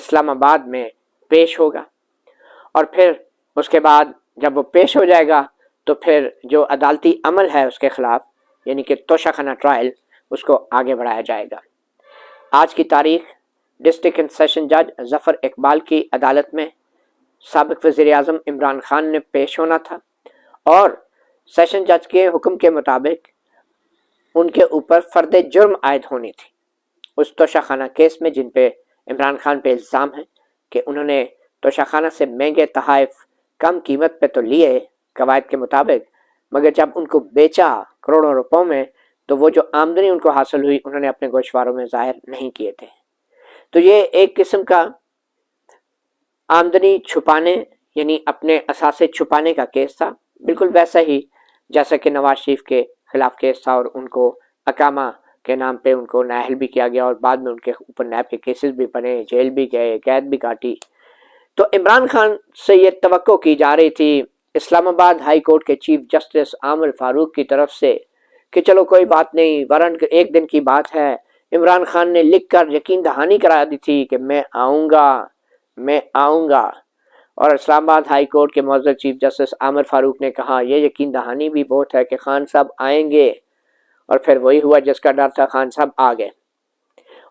اسلام آباد میں پیش ہوگا، اور پھر اس کے بعد جب وہ پیش ہو جائے گا تو پھر جو عدالتی عمل ہے اس کے خلاف، یعنی کہ توشہ خانہ ٹرائل، اس کو آگے بڑھایا جائے گا۔ آج کی تاریخ ڈسٹرکٹ اینڈ سیشن جج ظفر اقبال کی عدالت میں سابق وزیر اعظم عمران خان نے پیش ہونا تھا، اور سیشن جج کے حکم کے مطابق ان کے اوپر فرد جرم عائد ہونی تھی اس توشہ خانہ کیس میں، جن پہ عمران خان پہ الزام ہے کہ انہوں نے توشہ خانہ سے مہنگے تحائف کم قیمت پہ تو لیے قواعد کے مطابق، مگر جب ان کو بیچا کروڑوں روپوں میں تو وہ جو آمدنی ان کو حاصل ہوئی انہوں نے اپنے گوشواروں میں ظاہر نہیں کیے تھے۔ تو یہ ایک قسم کا آمدنی چھپانے، یعنی اپنے اثاثے چھپانے کا کیس تھا، بالکل ویسا ہی جیسا کہ نواز شریف کے خلاف کیس تھا، اور ان کو اقامہ کے نام پہ ان کو نااہل بھی کیا گیا، اور بعد میں ان کے اوپر نیب کے کیسز بھی بنے، جیل بھی گئے، قید بھی کاٹی۔ تو عمران خان سے یہ توقع کی جا رہی تھی اسلام آباد ہائی کورٹ کے چیف جسٹس عامر فاروق کی طرف سے کہ چلو کوئی بات نہیں، وارنٹ ایک دن کی بات ہے۔ عمران خان نے لکھ کر یقین دہانی کرا دی تھی کہ میں آؤں گا، اور اسلام آباد ہائی کورٹ کے معزز چیف جسٹس عامر فاروق نے کہا یہ یقین دہانی بھی بہت ہے کہ خان صاحب آئیں گے، اور پھر وہی ہوا جس کا ڈر تھا، خان صاحب آ گئے۔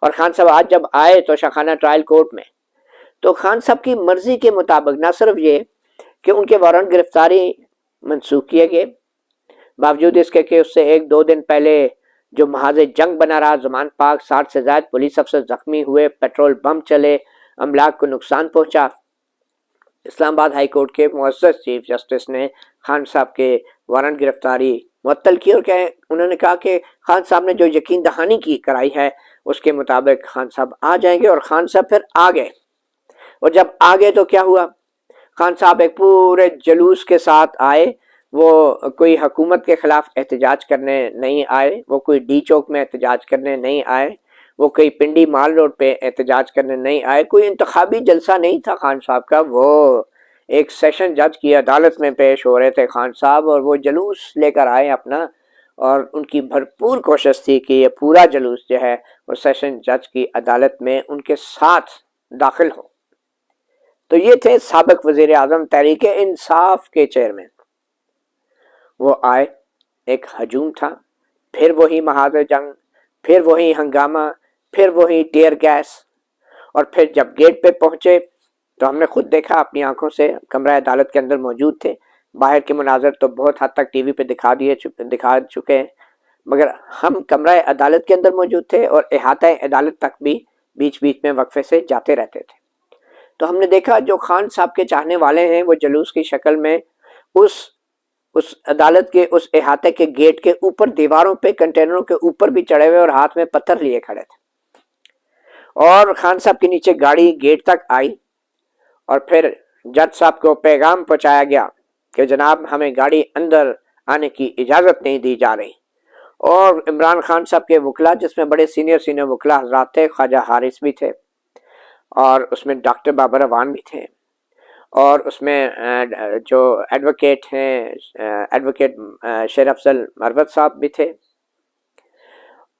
اور خان صاحب آج جب آئے تو شاخانہ ٹرائل کورٹ میں، تو خان صاحب کی مرضی کے مطابق نہ صرف یہ کہ ان کے وارنٹ گرفتاری منسوخ کیے گئے، باوجود اس کے کہ اس سے ایک دو دن پہلے جو محاذ جنگ بنا رہا، زمان پاک 60 سے زائد پولیس افسر زخمی ہوئے، پیٹرول بم چلے، املاک کو نقصان پہنچا، اسلام آباد ہائی کورٹ کے معزز چیف جسٹس نے خان صاحب کے وارنٹ گرفتاری معطل کی، اور انہوں نے کہا کہ خان صاحب نے جو یقین دہانی کی کرائی ہے اس کے مطابق خان صاحب آ جائیں گے، اور خان صاحب پھر آ گئے۔ اور جب آ گئے تو کیا ہوا، خان صاحب ایک پورے جلوس کے ساتھ آئے، وہ کوئی حکومت کے خلاف احتجاج کرنے نہیں آئے، وہ کوئی ڈی چوک میں احتجاج کرنے نہیں آئے، وہ کوئی پنڈی مال روڈ پہ احتجاج کرنے نہیں آئے، کوئی انتخابی جلسہ نہیں تھا خان صاحب کا، وہ ایک سیشن جج کی عدالت میں پیش ہو رہے تھے خان صاحب، اور وہ جلوس لے کر آئے اپنا، اور ان کی بھرپور کوشش تھی کہ یہ پورا جلوس جو ہے وہ سیشن جج کی عدالت میں ان کے ساتھ داخل ہو۔ تو یہ تھے سابق وزیر اعظم تحریک انصاف کے چیئرمین، وہ آئے، ایک ہجوم تھا، پھر وہی محاذ جنگ، پھر وہی ہنگامہ، پھر وہی ٹیئر گیس، اور پھر جب گیٹ پہ پہنچے تو ہم نے خود دیکھا اپنی آنکھوں سے، کمرہ عدالت کے اندر موجود تھے، باہر کے مناظر تو بہت حد تک ٹی وی پہ دکھا چکے ہیں، مگر ہم کمرہ عدالت کے اندر موجود تھے، اور احاطہ عدالت تک بھی بیچ بیچ میں وقفے سے جاتے رہتے تھے۔ تو ہم نے دیکھا جو خان صاحب کے چاہنے والے ہیں وہ جلوس کی شکل میں اس عدالت کے اس احاطے کے گیٹ کے اوپر، دیواروں پہ، کنٹینروں کے اوپر بھی چڑھے ہوئے، اور ہاتھ میں پتھر لیے کھڑے تھے، اور خان صاحب کے نیچے گاڑی گیٹ تک آئی، اور پھر جج صاحب کو پیغام پہنچایا گیا کہ جناب ہمیں گاڑی اندر آنے کی اجازت نہیں دی جا رہی، اور عمران خان صاحب کے وکلا، جس میں بڑے سینئر وکلا حضرات تھے، خواجہ حارث بھی تھے، اور اس میں ڈاکٹر بابر اعوان بھی تھے، اور اس میں جو ایڈوکیٹ ہیں، ایڈوکیٹ شیر افضل مروت صاحب بھی تھے،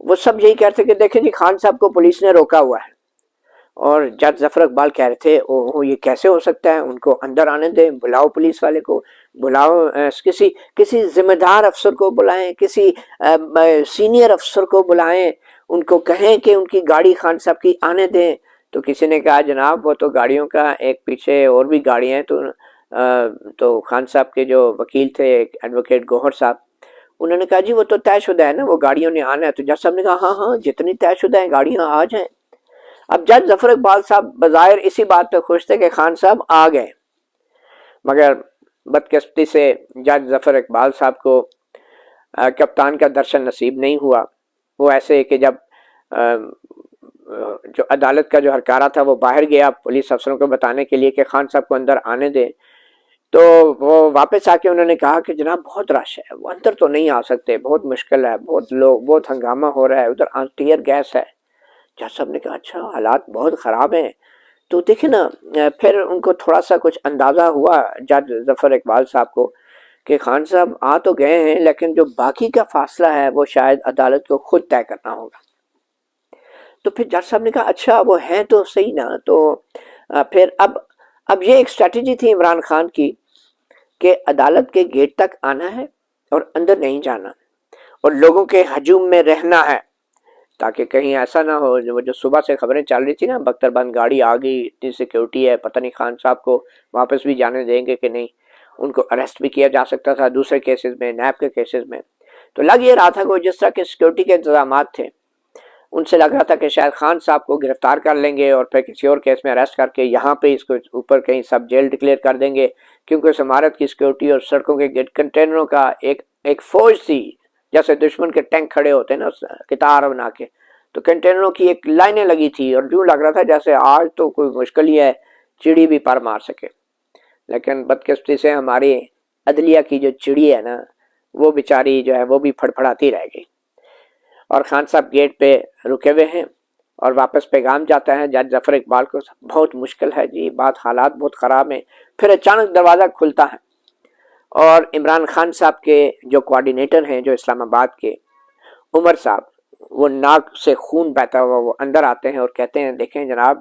وہ سب یہی کہتے کہ دیکھیں جی خان صاحب کو پولیس نے روکا ہوا ہے، اور جج ظفر اقبال کہہ رہے تھے اوہ یہ کیسے ہو سکتا ہے، ان کو اندر آنے دیں، بلاؤ پولیس والے کو، بلاؤ کسی ذمہ دار افسر کو بلائیں، کسی سینئر افسر کو بلائیں، ان کو کہیں کہ ان کی گاڑی خان صاحب کی آنے دیں۔ تو کسی نے کہا جناب وہ تو گاڑیوں کا ایک پیچھے اور بھی گاڑیاں ہیں، تو خان صاحب کے جو وکیل تھے ایڈوکیٹ گوہر صاحب، انہوں نے کہا جی وہ تو طے شدہ ہے نا، وہ گاڑیوں نے آنا ہے۔ تو جج صاحب نے کہا ہاں جتنی طے شدہ ہیں گاڑیاں آ جائیں۔ اب جج ظفر اقبال صاحب بظاہر اسی بات پہ خوش تھے کہ خان صاحب آ گئے، مگر بدقسمتی سے جج ظفر اقبال صاحب کو کپتان کا درشن نصیب نہیں ہوا۔ وہ ایسے کہ جب جو عدالت کا جو ہرکارہ تھا وہ باہر گیا پولیس افسروں کو بتانے کے لیے کہ خان صاحب کو اندر آنے دیں، تو وہ واپس آ کے انہوں نے کہا کہ جناب بہت رش ہے، وہ اندر تو نہیں آ سکتے، بہت مشکل ہے، بہت لوگ، بہت ہنگامہ ہو رہا ہے، ادھر ٹیئر گیس ہے۔ جج صاحب نے کہا اچھا حالات بہت خراب ہیں۔ تو دیکھیں نا، پھر ان کو تھوڑا سا کچھ اندازہ ہوا جج ظفر اقبال صاحب کو کہ خان صاحب آ تو گئے ہیں لیکن جو باقی کا فاصلہ ہے وہ شاید عدالت کو خود طے کرنا ہوگا۔ تو پھر جج صاحب نے کہا اچھا وہ ہیں تو صحیح نا، تو پھر اب یہ ایک اسٹریٹجی تھی عمران خان کی کہ عدالت کے گیٹ تک آنا ہے اور اندر نہیں جانا، اور لوگوں کے ہجوم میں رہنا ہے، تاکہ کہیں ایسا نہ ہو وہ جو صبح سے خبریں چل رہی تھی نا، بختر بند گاڑی آ گئی، اتنی سیکیورٹی ہے، پتہ نہیں خان صاحب کو واپس بھی جانے دیں گے کہ نہیں، ان کو اریسٹ بھی کیا جا سکتا تھا دوسرے کیسز میں، نیب کے کیسز میں۔ تو لگ یہ رہا تھا کہ جس طرح کے سیکیورٹی کے انتظامات تھے، ان سے لگ رہا تھا کہ شاید خان صاحب کو گرفتار کر لیں گے اور پھر کسی اور کیس میں اریسٹ کر کے یہاں پہ اس کو اوپر کہیں سب جیل ڈکلیئر کر دیں گے، کیونکہ اس عمارت کی سیکیورٹی اور سڑکوں کے کنٹینروں کا ایک فوج تھی، جیسے دشمن کے ٹینک کھڑے ہوتے ہیں نا قطار بنا کے، تو کنٹینروں کی ایک لائنیں لگی تھی، اور یوں لگ رہا تھا جیسے آج تو کوئی مشکل ہی ہے چڑی بھی پر مار سکے۔ لیکن بدقسمتی سے ہماری عدلیہ کی جو چڑی ہے نا، وہ بیچاری جو ہے وہ بھی پھڑپھڑاتی رہ گئی، اور خان صاحب گیٹ پہ رکے ہوئے ہیں، اور واپس پیغام جاتا ہے جج ظفر اقبال کو، بہت مشکل ہے جی بات، حالات بہت خراب ہیں۔ پھر اچانک دروازہ کھلتا ہے، اور عمران خان صاحب کے جو کوارڈینیٹر ہیں جو اسلام آباد کے، عمر صاحب، وہ ناک سے خون بہتا ہوا وہ اندر آتے ہیں اور کہتے ہیں دیکھیں جناب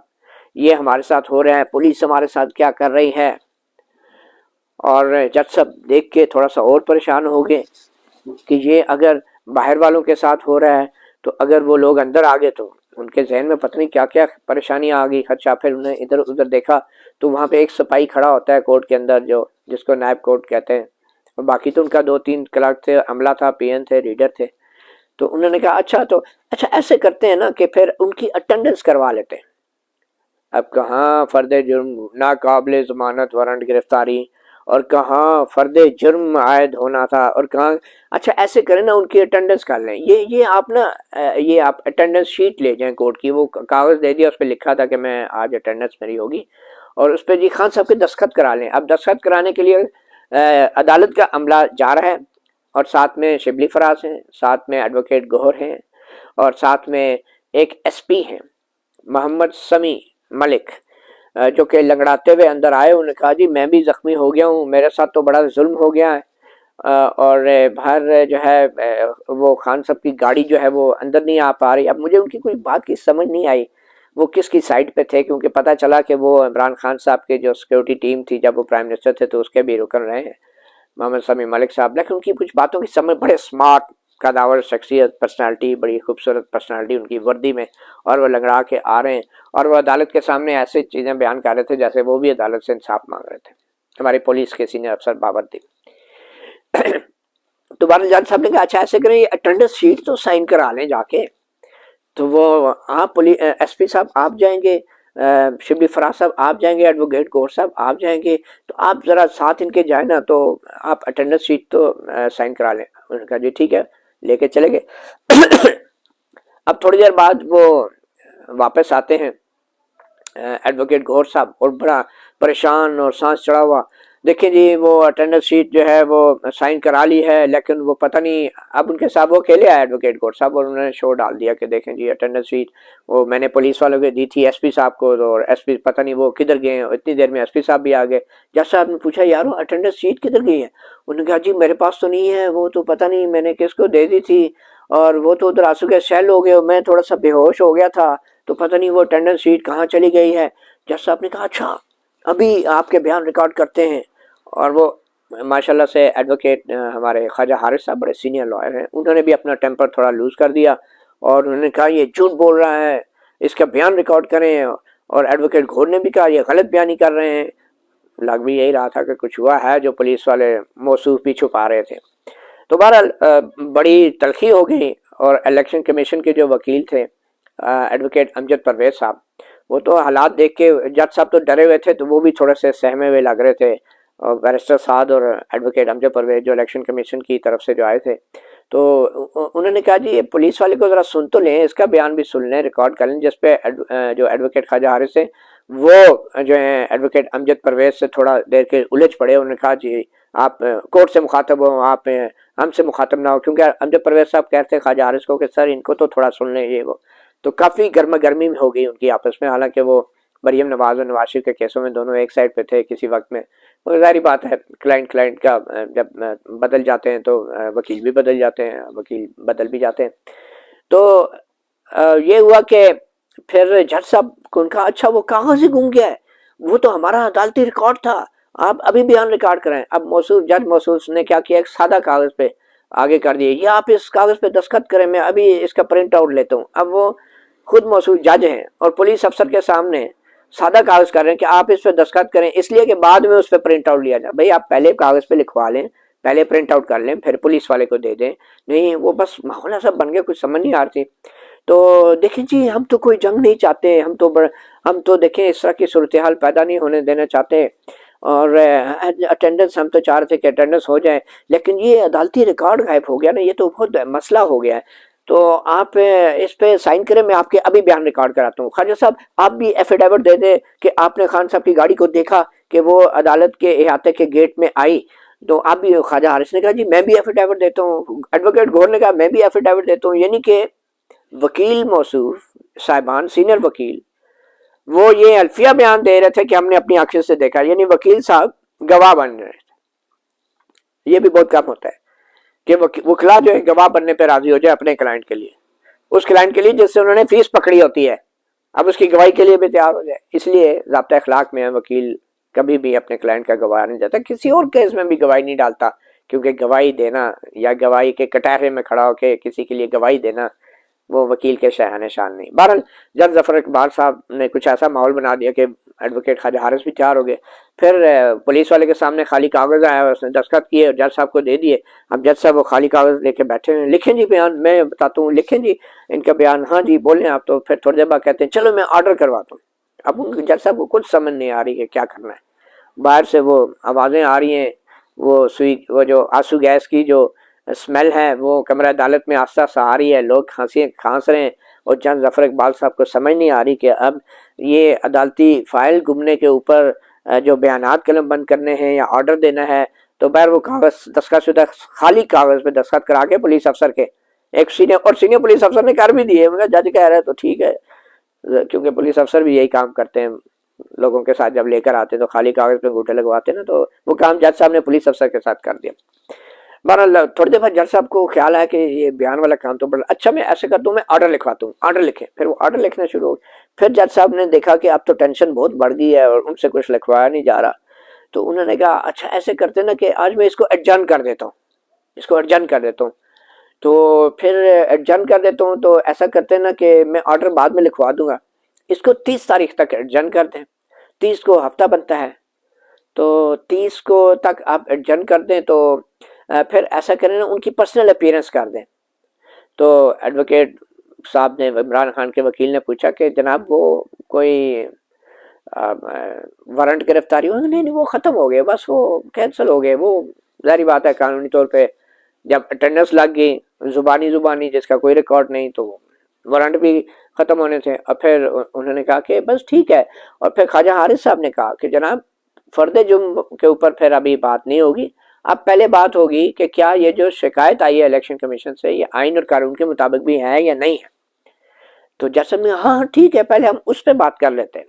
یہ ہمارے ساتھ ہو رہا ہے، پولیس ہمارے ساتھ کیا کر رہی ہے۔ اور جج صاحب دیکھ کے تھوڑا سا اور پریشان ہو گئے کہ یہ اگر باہر والوں کے ساتھ ہو رہا ہے تو اگر وہ لوگ اندر آ گئے تو ان کے ذہن میں پتہ نہیں کیا کیا پریشانیاں آ گئی، خدشہ۔ پھر انہیں ادھر ادھر دیکھا تو وہاں پہ ایک سپاہی کھڑا ہوتا ہے کورٹ کے اندر، جس کو نائب کورٹ کہتے ہیں، اور باقی تو ان کا 2-3 کلرک تھے، عملہ تھا، پی این تھے، ریڈر تھے۔ تو انہوں نے کہا اچھا ایسے کرتے ہیں نا کہ پھر ان کی اٹینڈنس کروا لیتے ہیں۔ اب کہاں فرد جرم ناقابل ضمانت وارنٹ گرفتاری، اور کہاں فرد جرم عائد ہونا تھا، اور کہاں اچھا ایسے کریں نا ان کی اٹینڈنس کر لیں، یہ آپ نا یہ آپ اٹینڈنس شیٹ لے جائیں کورٹ کی، وہ کاغذ دے دیا، اس پہ لکھا تھا کہ میں آج اٹینڈنس میری ہوگی، اور اس پہ جی خان صاحب کے دستخط کرا لیں۔ اب دستخط کرانے کے لیے عدالت کا عملہ جا رہا ہے، اور ساتھ میں شبلی فراز ہیں، ساتھ میں ایڈوکیٹ گوہر ہیں، اور ساتھ میں ایک ایس پی ہیں محمد سمیع ملک، جو کہ لنگڑاتے ہوئے اندر آئے۔ انہوں نے کہا جی میں بھی زخمی ہو گیا ہوں، میرے ساتھ تو بڑا ظلم ہو گیا ہے، اور باہر جو ہے وہ خان صاحب کی گاڑی جو ہے وہ اندر نہیں آ پا رہی۔ اب مجھے ان کی کوئی بات کی سمجھ نہیں آئی، وہ کس کی سائڈ پہ تھے، کیونکہ پتہ چلا کہ وہ عمران خان صاحب کے جو سیکیورٹی ٹیم تھی جب وہ پرائم منسٹر تھے تو اس کے بھی رکن رہے ہیں محمد سمیع ملک صاحب، لیکن ان کی کچھ باتوں کی سمجھ، بڑے اسمارٹ قداور شخصیت، پرسنالٹی، بڑی خوبصورت پرسنالٹی ان کی وردی میں، اور وہ لنگڑا کے آ رہے ہیں، اور وہ عدالت کے سامنے ایسے چیزیں بیان کر رہے تھے جیسے وہ بھی عدالت سے انصاف مانگ رہے تھے، ہماری پولیس کے سینئر افسر باورتی۔ تو بہرحال جج صاحب نے کہا اچھا ایسے کریں یہ اٹینڈنس شیٹ تو سائن کرا لیں جا کے۔ تو وہ آپ ایس پی صاحب آپ جائیں گے، شبلی فراز صاحب آپ جائیں گے، ایڈوکیٹ گور صاحب آپ جائیں گے، تو آپ ذرا ساتھ ان کے جائیں نا، تو آپ اٹینڈنس شیٹ تو سائن کرا لیں۔ انہوں نے کہا جی ٹھیک ہے، لے کے چلے گئے۔ اب تھوڑی دیر بعد وہ واپس آتے ہیں ایڈوکیٹ گور صاحب، اور بڑا پریشان اور سانس چڑھا ہوا، دیکھیں جی وہ اٹینڈنس شیٹ جو ہے وہ سائن کرا لی ہے، لیکن وہ پتہ نہیں، اب ان کے ساتھ وہ اکیلے آئے ایڈوکیٹ گور صاحب، اور انہوں نے شو ڈال دیا کہ دیکھیں جی اٹینڈنس شیٹ وہ میں نے پولیس والوں کو دی تھی ایس پی صاحب کو، اور ایس پی پتہ نہیں وہ کدھر گئے ہیں، اتنی دیر میں ایس پی صاحب بھی آ گئے۔ جج صاحب نے پوچھا یارو اٹینڈنس شیٹ کدھر گئی ہے؟ انہوں نے کہا جی میرے پاس تو نہیں ہے، وہ تو پتہ نہیں میں نے کس کو دے دی تھی، اور وہ تو ادھر آنسو کے سیل ہو گئے، میں تھوڑا سا بے ہوش ہو گیا تھا، تو پتہ نہیں وہ اٹینڈنس شیٹ کہاں چلی گئی ہے۔ جج صاحب نے کہا اچھا ابھی آپ کے بیان ریکارڈ کرتے ہیں، اور وہ ماشاءاللہ سے ایڈوکیٹ ہمارے خواجہ حارث صاحب بڑے سینئر لائر ہیں، انہوں نے بھی اپنا ٹیمپر تھوڑا لوز کر دیا، اور انہوں نے کہا یہ جھوٹ بول رہا ہے، اس کا بیان ریکارڈ کریں، اور ایڈوکیٹ گھور نے بھی کہا یہ غلط بیانی کر رہے ہیں۔ لگ بھی یہی رہا تھا کہ کچھ ہوا ہے جو پولیس والے موصوف بھی چھپا رہے تھے۔ تو بہرحال بڑی تلخی ہو گئی، اور الیکشن کمیشن کے جو وکیل تھے ایڈوکیٹ امجد پرویز صاحب، وہ تو حالات دیکھ کے جج صاحب تو ڈرے ہوئے تھے، تو وہ بھی تھوڑے سے سہمے ہوئے لگ رہے تھے، اور بیرسٹر سعد اور ایڈوکیٹ امجد پرویز جو الیکشن کمیشن کی طرف سے جو آئے تھے، تو انہوں نے کہا جی یہ پولیس والے کو ذرا سن تو لیں، اس کا بیان بھی سن لیں، ریکارڈ کر لیں، جس پہ جو ایڈوکیٹ خواجہ حارث سے وہ جو ہیں ایڈوکیٹ امجد پرویز سے تھوڑا دیر کے الجھ پڑے۔ انہوں نے کہا جی آپ کورٹ سے مخاطب ہوں، آپ ہم سے مخاطب نہ ہو، کیونکہ امجد پرویز صاحب کہتے ہیں خواجہ حارث کو کہ سر ان کو تو تھوڑا سن لیں یہ وہ، تو کافی گرما گرمی ہو گئی ان کی آپس میں، حالانکہ وہ مریم نواز اور نواز شریف کے کیسوں میں دونوں ایک سائڈ پہ تھے کسی وقت میں، اور ظاہری بات ہے کلائنٹ کا جب بدل جاتے ہیں تو وکیل بھی بدل جاتے ہیں، وکیل بدل بھی جاتے ہیں۔ تو یہ ہوا کہ پھر جج صاحب کو ان کا اچھا وہ کہاں سے گم گیا ہے، وہ تو ہمارا عدالتی ریکارڈ تھا، آپ ابھی بیان ریکارڈ کریں۔ اب موصوف جج موصوف نے کیا کیا، ایک سادہ کاغذ پہ آگے کر دیے، یہ آپ اس کاغذ پہ دستخط کریں، میں ابھی اس کا پرنٹ آؤٹ لیتا ہوں۔ اب وہ خود موصوف جج ہیں اور پولیس افسر کے سامنے سادہ کاغذ کر رہے ہیں کہ آپ اس پہ دستخط کریں، اس لیے کہ بعد میں اس پہ پرنٹ آؤٹ لیا جائے۔ بھئی آپ پہلے کاغذ پہ لکھوا لیں، پہلے پرنٹ آؤٹ کر لیں، پھر پولیس والے کو دے دیں۔ نہیں، وہ بس ماحول ایسا بن گیا، کچھ سمجھ نہیں آ رہی۔ تو دیکھیں جی، ہم تو کوئی جنگ نہیں چاہتے، ہم تو دیکھیں اس طرح کی صورتحال پیدا نہیں ہونے دینا چاہتے، اور اٹینڈنس ہم تو چاہ رہے تھے کہ اٹینڈنس ہو جائے، لیکن یہ عدالتی ریکارڈ غائب ہو گیا نا، یہ تو بہت مسئلہ ہو گیا ہے۔ تو آپ اس پہ سائن کریں، میں آپ کے ابھی بیان ریکارڈ کراتا ہوں۔ خواجہ صاحب آپ بھی ایفیڈیوٹ دے دیں کہ آپ نے خان صاحب کی گاڑی کو دیکھا کہ وہ عدالت کے احاطے کے گیٹ میں آئی۔ تو آپ بھی، خواجہ حارث نے کہا جی میں بھی ایفیڈیوٹ دیتا ہوں، ایڈوکیٹ گور نے کہا میں بھی ایفیڈیوٹ دیتا ہوں، یعنی کہ وکیل موصوف صاحبان، سینئر وکیل، وہ یہ الفیہ بیان دے رہے تھے کہ ہم نے اپنی آنکھوں سے دیکھا، یعنی وکیل صاحب گواہ بن رہے تھے۔ یہ بھی بہت کم ہوتا ہے کہ وکلا جو ہے گواہ بننے پہ راضی ہو جائے اپنے کلائنٹ کے لیے، اس کلائنٹ کے لیے جس سے انہوں نے فیس پکڑی ہوتی ہے، اب اس کی گواہی کے لیے بھی تیار ہو جائے۔ اس لیے ضابطہ اخلاق میں وکیل کبھی بھی اپنے کلائنٹ کا گواہ نہیں دیتا، کسی اور کیس میں بھی گواہی نہیں ڈالتا، کیونکہ گواہی دینا یا گواہی کے کٹہرے میں کھڑا ہو کے کسی کے لیے گواہی دینا وہ وکیل کے شایان شان نہیں۔ بہرحال جج ظفر اقبال صاحب نے کچھ ایسا ماحول بنا دیا کہ ایڈوکیٹ خواجہ حارث بھی تیار ہو گئے۔ پھر پولیس والے کے سامنے خالی کاغذ آیا، اس نے دستخط کیے اور جج صاحب کو دے دیے۔ اب جج صاحب وہ خالی کاغذ لے کے بیٹھے ہیں، لکھیں جی بیان، میں بتاتا ہوں، لکھیں جی ان کا بیان۔ ہاں جی بولیں آپ۔ تو پھر تھوڑی دیر بعد کہتے ہیں چلو میں آرڈر کرواتا ہوں۔ اب ان جج صاحب کو کچھ سمجھ نہیں آ رہی کہ کیا کرنا ہے، باہر سے وہ آوازیں آ رہی ہیں، وہ جو آنسو گیس کی جو اسمیل ہے وہ کمرہ عدالت میں آہستہ آہستہ آ رہی ہے، لوگ کھانس رہے ہیں، اور جج ظفر اقبال صاحب کو سمجھ نہیں آ رہی کہ اب یہ عدالتی فائل گمنے کے اوپر جو بیانات قلم بند کرنے ہیں یا آرڈر دینا ہے، تو بہر وہ کاغذ دستخط شدہ خالی کاغذ پہ دستخط کرا کے پولیس افسر کے ایک سینئر پولیس افسر نے کر بھی دیے۔ جج کہہ رہا ہے تو ٹھیک ہے، کیونکہ پولیس افسر بھی یہی کام کرتے ہیں، لوگوں کے ساتھ جب لے کر آتے ہیں تو خالی کاغذ پہ انگوٹھے لگواتے ہیں نا، تو وہ کام جج صاحب نے پولیس افسر کے ساتھ کر دیا۔ بہرحال تھوڑی دیر بعد جج صاحب کو خیال آیا کہ یہ بیان والا کام تو بڑا اچھا، میں ایسے کرتا ہوں، میں آرڈر لکھواتا ہوں، آرڈر لکھیں۔ پھر وہ آرڈر لکھنا شروع ہو گئے۔ پھر جج صاحب نے دیکھا کہ اب تو ٹینشن بہت بڑھ گئی ہے اور ان سے کچھ لکھوایا نہیں جا رہا، تو انہوں نے کہا اچھا ایسے کرتے نا کہ آج میں اس کو ایڈجرن کر دیتا ہوں، اس کو ایڈجرن کر دیتا ہوں۔ تو پھر ایڈجرن کر دیتا ہوں، تو ایسا کرتے نا کہ میں آرڈر بعد میں لکھوا دوں گا، اس کو 30 تاریخ تک ایڈجرن کر دیں، 30 کو ہفتہ بنتا ہے، تو 30 کو تک آپ ایڈجرن کر دیں۔ تو پھر ایسا کریں نا ان کی پرسنل اپیرنس کر دیں۔ تو ایڈوکیٹ صاحب نے، عمران خان کے وکیل نے پوچھا کہ جناب وہ کوئی وارنٹ گرفتاری ہو؟ نہیں وہ ختم ہو گئے، بس وہ کینسل ہو گئے، وہ ظاہری بات ہے قانونی طور پہ جب اٹینڈنس لگ گئی زبانی جس کا کوئی ریکارڈ نہیں، تو وارنٹ بھی ختم ہونے تھے۔ اور پھر انہوں نے کہا کہ بس ٹھیک ہے۔ اور پھر خواجہ حارث صاحب نے کہا کہ جناب فرد جرم کے اوپر پھر ابھی بات نہیں ہوگی، اب پہلے بات ہوگی کہ کیا یہ جو شکایت آئی ہے الیکشن کمیشن سے یہ آئین اور قانون کے مطابق بھی ہے یا نہیں ہے۔ تو جیسے میں ہاں ٹھیک ہے، پہلے ہم اس پہ بات کر لیتے ہیں۔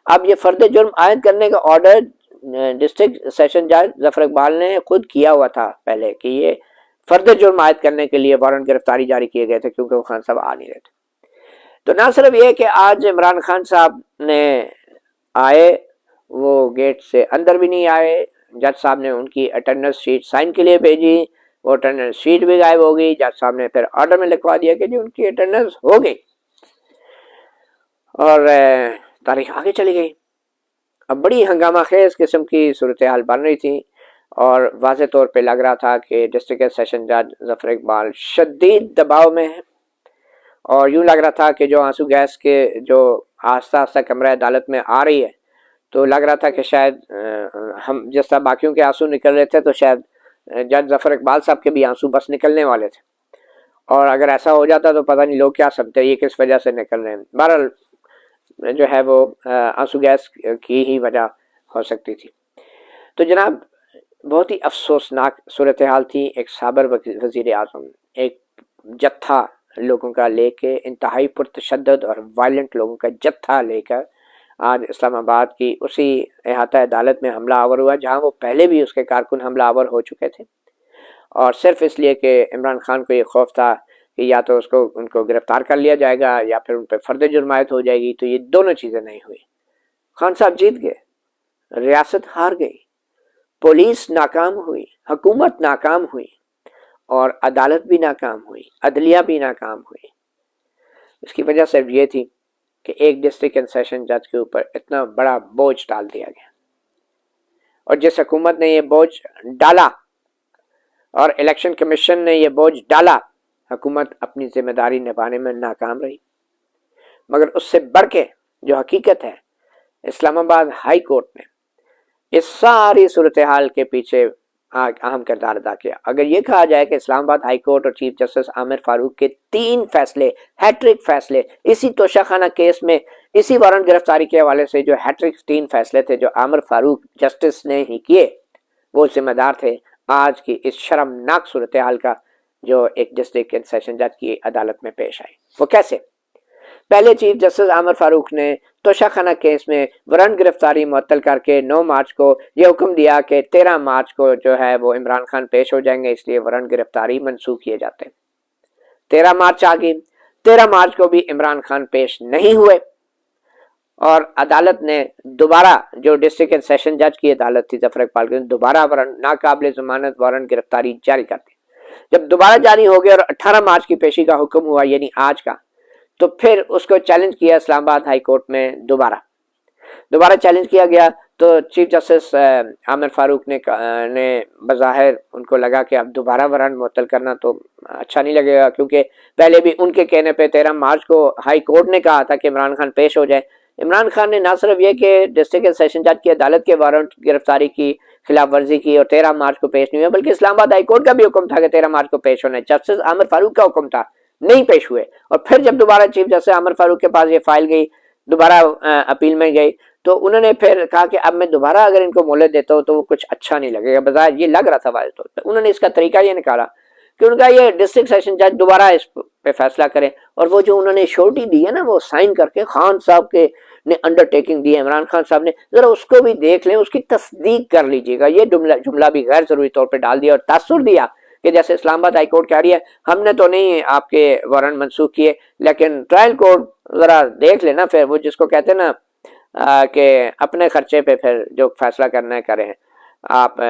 اب یہ فرد جرم عائد کرنے کا آرڈر ڈسٹرکٹ سیشن جج ظفر اقبال نے خود کیا ہوا تھا پہلے، کہ یہ فرد جرم عائد کرنے کے لیے وارنٹ گرفتاری جاری کیے گئے تھے، کیونکہ وہ خان صاحب آ نہیں رہے تھے۔ تو نہ صرف یہ کہ آج عمران خان صاحب نے آئے، وہ گیٹ سے اندر بھی نہیں آئے، جج صاحب نے ان کی اٹینڈنس شیٹ سائن کے لیے بھیجی، وہ اٹینڈنس شیٹ بھی غائب ہو گئی، جج صاحب نے پھر آرڈر میں لکھوا دیا کہ جی ان کی اٹینڈنس ہو گئی، اور تاریخ آگے چلی گئی۔ اب بڑی ہنگامہ خیز قسم کی صورتحال بن رہی تھی، اور واضح طور پہ لگ رہا تھا کہ ڈسٹرکٹ سیشن جج ظفر اقبال شدید دباؤ میں ہے، اور یوں لگ رہا تھا کہ جو آنسو گیس کے جو آہستہ آہستہ کمرہ عدالت میں آ رہی ہے، تو لگ رہا تھا کہ شاید ہم جس طرح باقیوں کے آنسو نکل رہے تھے، تو شاید جج ظفر اقبال صاحب کے بھی آنسو بس نکلنے والے تھے، اور اگر ایسا ہو جاتا تو پتہ نہیں لوگ کیا سمجھتے یہ کس وجہ سے نکل رہے ہیں۔ بہرحال جو ہے وہ آنسو گیس کی ہی وجہ ہو سکتی تھی۔ تو جناب بہت ہی افسوسناک صورتحال تھی۔ ایک صابر وزیر اعظم ایک جتھا لوگوں کا لے کے، انتہائی پرتشدد اور وائلنٹ لوگوں کا جتھا لے کر آج اسلام آباد کی اسی احاطہ عدالت میں حملہ آور ہوا، جہاں وہ پہلے بھی اس کے کارکن حملہ آور ہو چکے تھے، اور صرف اس لیے کہ عمران خان کو یہ خوف تھا کہ یا تو ان کو گرفتار کر لیا جائے گا یا پھر ان پہ فرد جرمایت ہو جائے گی، تو یہ دونوں چیزیں نہیں ہوئی۔ خان صاحب جیت گئے، ریاست ہار گئی، پولیس ناکام ہوئی، حکومت ناکام ہوئی، اور عدالت بھی ناکام ہوئی، عدلیہ بھی ناکام ہوئی۔ اس کی وجہ صرف یہ تھی کہ ایک ڈسٹرکٹ اینڈ سیشن جج کے اوپر اتنا بڑا بوجھ ڈال دیا گیا، اور جس حکومت نے یہ بوجھ ڈالا اور الیکشن کمیشن نے یہ بوجھ ڈالا، حکومت اپنی ذمہ داری نبھانے میں ناکام رہی۔ مگر اس سے بڑھ کے جو حقیقت ہے، اسلام آباد ہائی کورٹ نے اس ساری صورتحال کے پیچھے اہم کردار ادا کیا۔ اگر یہ کہا جائے کہ اسلام آباد ہائی کورٹ اور چیف جسٹس عامر فاروق کے 3 فیصلے، ہیٹرک فیصلے، اسی توشہ خانہ کیس میں اسی وارنٹ گرفتاری کے حوالے سے جو ہیٹرک 3 فیصلے تھے جو عامر فاروق جسٹس نے ہی کیے، وہ ذمہ دار تھے آج کی اس شرمناک صورتحال کا جو ایک ڈسٹرکٹ اینڈ سیشن جج کی عدالت میں پیش آئی۔ وہ کیسے؟ پہلے چیف جسٹس عامر فاروق نے توشہ خانہ کیس میں وارنٹ گرفتاری معطل کر کے 9 مارچ کو یہ حکم دیا کہ 13 مارچ کو جو ہے وہ عمران خان پیش ہو جائیں گے، اس لیے وارنٹ گرفتاری منسوخ کیے جاتے ہیں۔ 13 مارچ آ گئی، 13 مارچ کو بھی عمران خان پیش نہیں ہوئے، اور عدالت نے دوبارہ جو ڈسٹرکٹ اینڈ سیشن جج کی عدالت تھی ظفر اقبال کی، دوبارہ وارنٹ ناقابل ضمانت وارنٹ گرفتاری جاری کر دی۔ جب دوبارہ جاری ہو گیا اور 18 مارچ کی پیشی کا حکم ہوا، یعنی آج کا، تو پھر اس کو چیلنج کیا اسلام آباد ہائی کورٹ میں دوبارہ چیلنج کیا گیا، تو چیف جسٹس عامر فاروق نے بظاہر ان کو لگا کہ اب دوبارہ وارنٹ معطل کرنا تو اچھا نہیں لگے گا، کیونکہ پہلے بھی ان کے کہنے پہ 13 مارچ کو ہائی کورٹ نے کہا تھا کہ عمران خان پیش ہو جائے۔ عمران خان نے نہ صرف یہ کہ ڈسٹرکٹ سیشن جج کی عدالت کے وارنٹ گرفتاری کی خلاف ورزی کی اور 13 مارچ کو پیش نہیں ہوئے، بلکہ اسلام آباد ہائی کورٹ کا بھی حکم تھا کہ 13 مارچ کو پیش ہونا ہے، جسٹس عامر فاروق کا حکم تھا، نہیں پیش ہوئے۔ اور پھر جب دوبارہ چیف جسٹس عامر فاروق کے پاس یہ فائل گئی، دوبارہ اپیل میں گئی، تو انہوں نے پھر کہا کہ اب میں دوبارہ اگر ان کو مہلت دیتا ہوں تو وہ کچھ اچھا نہیں لگے گا، بظاہر یہ لگ رہا تھا واضح طور پہ۔ انہوں نے اس کا طریقہ یہ نکالا کہ ان کا یہ ڈسٹرکٹ سیشن جج دوبارہ اس پہ فیصلہ کریں، اور وہ جو انہوں نے شورٹی دی ہے نا، وہ سائن کر کے خان صاحب کے نے انڈر ٹیکنگ دی ہے عمران خان صاحب نے، ذرا اس کو بھی دیکھ لیں، اس کی تصدیق کر لیجیے گا۔ یہ جملہ بھی غیر ضروری طور پہ ڈال دیا اور تاثر دیا کہ جیسے اسلام آباد ہائی کورٹ کہہ رہی ہے ہم نے تو نہیں آپ کے وارنٹ منسوخ کیے، لیکن ٹرائل کورٹ ذرا دیکھ لینا، پھر وہ جس کو کہتے ہیں نا کہ اپنے خرچے پہ پھر جو فیصلہ کرنا ہے کریں آپ،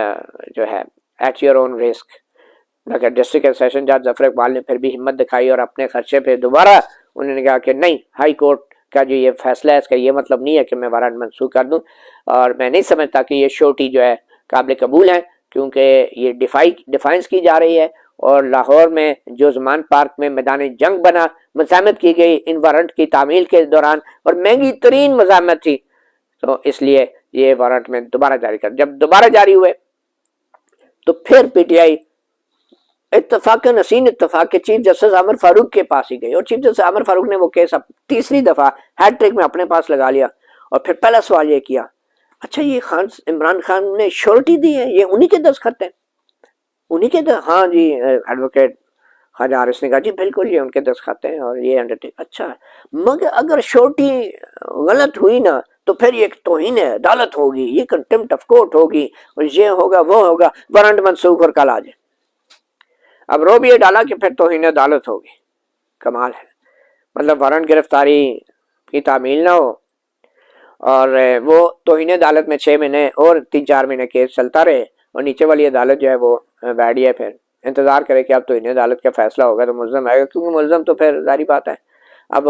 جو ہے ایٹ یور اون رسک۔ لیکن ڈسٹرکٹ اینڈ سیشن جج ظفر اقبال نے پھر بھی ہمت دکھائی اور اپنے خرچے پہ دوبارہ انہوں نے کہا کہ نہیں، ہائی کورٹ کا جو یہ فیصلہ ہے اس کا یہ مطلب نہیں ہے کہ میں وارنٹ منسوخ کر دوں، اور میں نہیں سمجھتا کہ یہ شورٹی جو ہے قابل قبول ہے، کیونکہ یہ ڈیفائنس کی جا رہی ہے، اور لاہور میں جو زمان پارک میں میدان جنگ بنا، مزاحمت کی گئی ان وارنٹ کی تعمیل کے دوران، اور مہنگی ترین مزاحمت تھی، تو اس لیے یہ وارنٹ میں دوبارہ جاری کر۔ جب دوبارہ جاری ہوئے تو پھر پی ٹی آئی اتفاق نسین اتفاق کے چیف جسٹس عامر فاروق کے پاس ہی گئی، اور چیف جسٹس عامر فاروق نے وہ کیس اب تیسری دفعہ ہیٹ ٹرک میں اپنے پاس لگا لیا، اور پھر پہلا سوال یہ کیا، اچھا یہ عمران خان نے شورٹی دی ہے، یہ انہی کے دستخط ہیں؟ انہی کے ہاں جی، ایڈوکیٹ خواجہ حارث نے کہا جی بالکل یہ ان کے دستخط ہیں اور یہ انڈرٹیک۔ اچھا مگر اگر شورٹی غلط ہوئی نا تو پھر یہ توہین عدالت ہوگی، یہ کنٹمپٹ آف کورٹ ہوگی، اور یہ ہوگا وہ ہوگا، وارنٹ منسوخ اور کل آ جائے۔ اب رو بھی یہ ڈالا کہ پھر توہین عدالت ہوگی۔ کمال ہے، مطلب وارنٹ گرفتاری کی تعمیل نہ ہو اور وہ توہین عدالت میں 6 مہینے اور 3-4 مہینے کیس چلتا رہے، اور نیچے والی عدالت جو ہے وہ بیٹھی ہے پھر انتظار کرے کہ اب توہین عدالت کا فیصلہ ہوگا تو ملزم آئے گا، کیونکہ ملزم تو پھر ظاہری بات ہے اب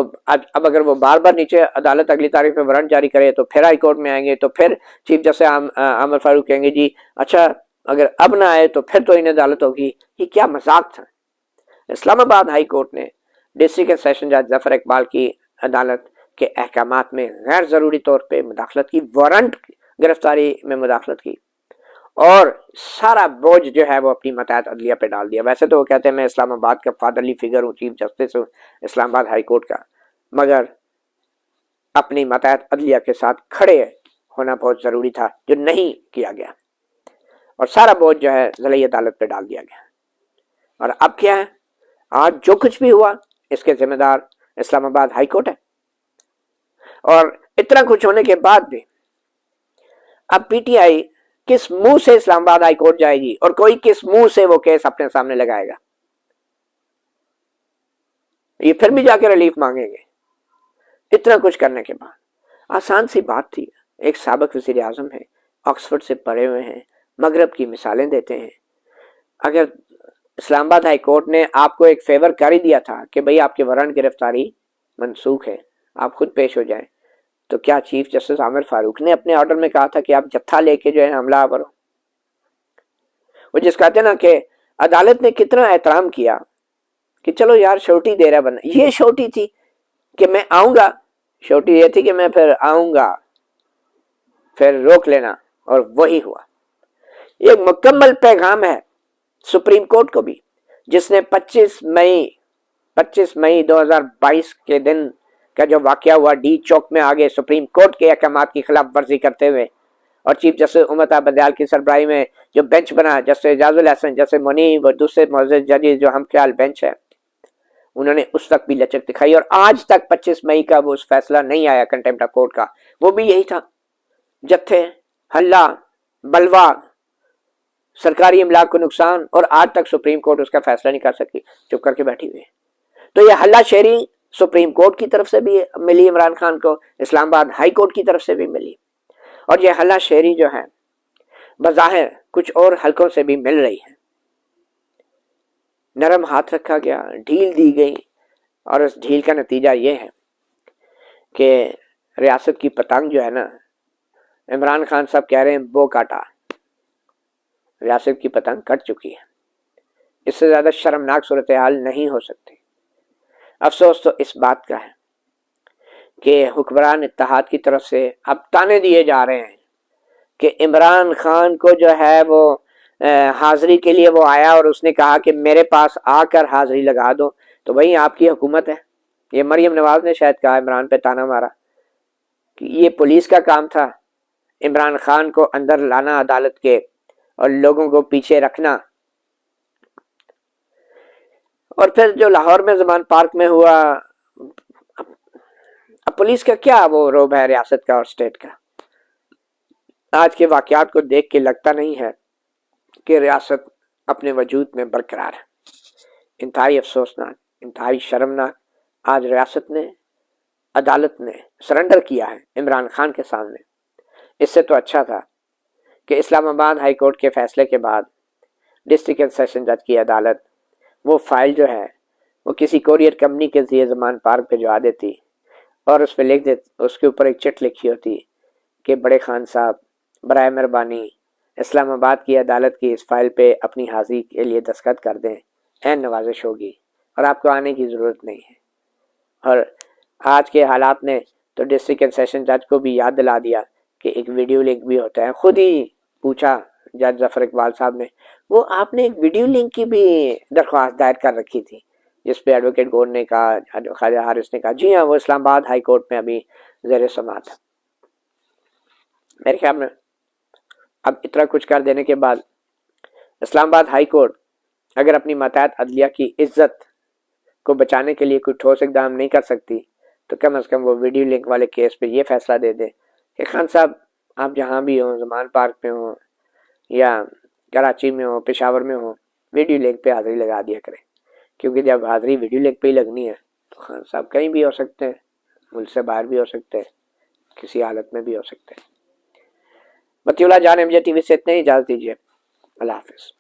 اگر وہ بار بار نیچے عدالت اگلی تاریخ پہ وارنٹ جاری کرے تو پھر ہائی کورٹ میں آئیں گے، تو پھر چیف جسٹس عامر فاروق کہیں گے جی اچھا اگر اب نہ آئے تو پھر توہین عدالت ہوگی۔ یہ کیا مذاق تھا۔ اسلام آباد ہائی کورٹ نے ڈسٹرکٹ سیشن جج ظفر اقبال کی عدالت کے احکامات میں غیر ضروری طور پہ مداخلت کی، وارنٹ گرفتاری میں مداخلت کی، اور سارا بوجھ جو ہے وہ اپنی ماتحت عدلیہ پہ ڈال دیا۔ ویسے تو وہ کہتے ہیں میں اسلام آباد کا فادرلی فگر ہوں، چیف جسٹس ہوں اسلام آباد ہائی کورٹ کا، مگر اپنی ماتحت عدلیہ کے ساتھ کھڑے ہونا بہت ضروری تھا، جو نہیں کیا گیا، اور سارا بوجھ جو ہے ضلعی عدالت پہ ڈال دیا گیا۔ اور اب کیا ہے، آج جو کچھ بھی ہوا اس کے ذمہ دار اسلام آباد ہائی کورٹ ہے، اور اتنا کچھ ہونے کے بعد بھی اب پی ٹی آئی کس منہ سے اسلام آباد ہائی کورٹ جائے گی، اور کوئی کس منہ سے وہ کیس اپنے سامنے لگائے گا؟ یہ پھر بھی جا کے ریلیف مانگیں گے اتنا کچھ کرنے کے بعد. آسان سی بات تھی. ایک سابق وزیر اعظم ہے, آکسفورڈ سے پڑھے ہوئے ہیں, مغرب کی مثالیں دیتے ہیں. اگر اسلام آباد ہائی کورٹ نے آپ کو ایک فیور کر ہی دیا تھا کہ بھئی آپ کے وارنٹ گرفتاری منسوخ ہے, آپ خود پیش ہو جائیں, تو کیا چیف جسٹس عامر فاروق نے اپنے آرڈر میں کہا تھا کہ آپ جتھا لے کے جو ہے حملہ آور ہو؟ وہ جس کہتے ہیں نا کہ عدالت نے کتنا احترام کیا کہ چلو یار شوٹی دے رہا بندہ. یہ شوٹی تھی کہ میں آؤں گا, شوٹی یہ تھی کہ میں پھر آؤں گا, پھر روک لینا, اور وہی ہوا. یہ مکمل پیغام ہے سپریم کورٹ کو بھی, جس نے 25 مئی 2022 کے دن کا جو واقعہ ہوا ڈی چوک میں آگے سپریم کورٹ کے احکامات کی خلاف ورزی کرتے ہوئے, اور چیف جسٹس امتا بندیال کی سربراہی میں جو بینچ بنا, جسٹس اعجاز الحسن, جسٹس منیب اور دوسرے معزز ججز جو ہم خیال بینچ ہے, انہوں نے اس وقت بھی لچک دکھائی. اور آج تک 25 مئی کا وہ اس فیصلہ نہیں آیا کنٹمپٹ آف کورٹ کا. وہ بھی یہی تھا, جتھے, ہلہ, بلوا, سرکاری املاک کو نقصان, اور آج تک سپریم کورٹ اس کا فیصلہ نہیں کر سکی, چپ کر کے بیٹھی ہوئی ہے. تو یہ ہلہ شیری سپریم کورٹ کی طرف سے بھی ملی عمران خان کو, اسلام آباد ہائی کورٹ کی طرف سے بھی ملی, اور یہ ہلہ شیری جو ہے بظاہر کچھ اور حلقوں سے بھی مل رہی ہے. نرم ہاتھ رکھا گیا, ڈھیل دی گئی, اور اس ڈھیل کا نتیجہ یہ ہے کہ ریاست کی پتنگ جو ہے نا, عمران خان صاحب کہہ رہے ہیں بو کاٹا, ریاست کی پتنگ کٹ چکی ہے. اس سے زیادہ شرمناک صورتحال نہیں ہو سکتی. افسوس تو اس بات کا ہے کہ حکمران اتحاد کی طرف سے اب تانے دیے جا رہے ہیں کہ عمران خان کو جو ہے وہ حاضری کے لیے وہ آیا اور اس نے کہا کہ میرے پاس آ کر حاضری لگا دو, تو وہی آپ کی حکومت ہے. یہ مریم نواز نے شاید کہا, عمران پہ تانا مارا کہ یہ پولیس کا کام تھا عمران خان کو اندر لانا عدالت کے اور لوگوں کو پیچھے رکھنا. اور پھر جو لاہور میں زمان پارک میں ہوا, اب پولیس کا کیا وہ روب ہے ریاست کا اور اسٹیٹ کا. آج کے واقعات کو دیکھ کے لگتا نہیں ہے کہ ریاست اپنے وجود میں برقرار ہے. انتہائی افسوسناک, انتہائی شرمناک. آج ریاست نے, عدالت نے سرنڈر کیا ہے عمران خان کے سامنے. اس سے تو اچھا تھا کہ اسلام آباد ہائی کورٹ کے فیصلے کے بعد ڈسٹرکٹ اینڈ سیشن جج کی عدالت وہ فائل جو ہے وہ کسی کوریئر کمپنی کے ذریعے زمان پارک بھجوا دیتی, اور اس پہ لکھ دیتی, اس کے اوپر ایک چٹ لکھی ہوتی کہ بڑے خان صاحب برائے مہربانی اسلام آباد کی عدالت کی اس فائل پہ اپنی حاضری کے لیے دستخط کر دیں, عین نوازش ہوگی اور آپ کو آنے کی ضرورت نہیں ہے. اور آج کے حالات نے تو ڈسٹرکٹ اینڈ سیشن جج کو بھی یاد دلا دیا کہ ایک ویڈیو لنک بھی ہوتا ہے. خود ہی پوچھا جج ظفر اقبال صاحب نے, وہ آپ نے ایک ویڈیو لنک کی بھی درخواست دائر کر رکھی تھی, جس پہ ایڈوکیٹ گور نے کہا, خواجہ حارث نے کہا جی ہاں وہ اسلام آباد ہائی کورٹ میں ابھی زیر سماعت ہے. میرے خیال میں اب اتنا کچھ کر دینے کے بعد اسلام آباد ہائی کورٹ اگر اپنی ماتحت عدلیہ کی عزت کو بچانے کے لیے کوئی ٹھوس اقدام نہیں کر سکتی, تو کم از کم وہ ویڈیو لنک والے کیس پہ یہ فیصلہ دے دے کہ خان صاحب آپ جہاں بھی ہوں, زمان پارک میں ہوں یا کراچی میں ہوں, پشاور میں ہوں, ویڈیو لنک پہ حاضری لگا دیا کریں. کیونکہ جب حاضری ویڈیو لنک پہ ہی لگنی ہے تو خان صاحب کہیں بھی ہو سکتے ہیں, ملک سے باہر بھی ہو سکتے ہیں, کسی حالت میں بھی ہو سکتے ہیں. مطیع اللہ جان MJ TV سے اتنے ہی اجازت دیجیے. اللہ حافظ.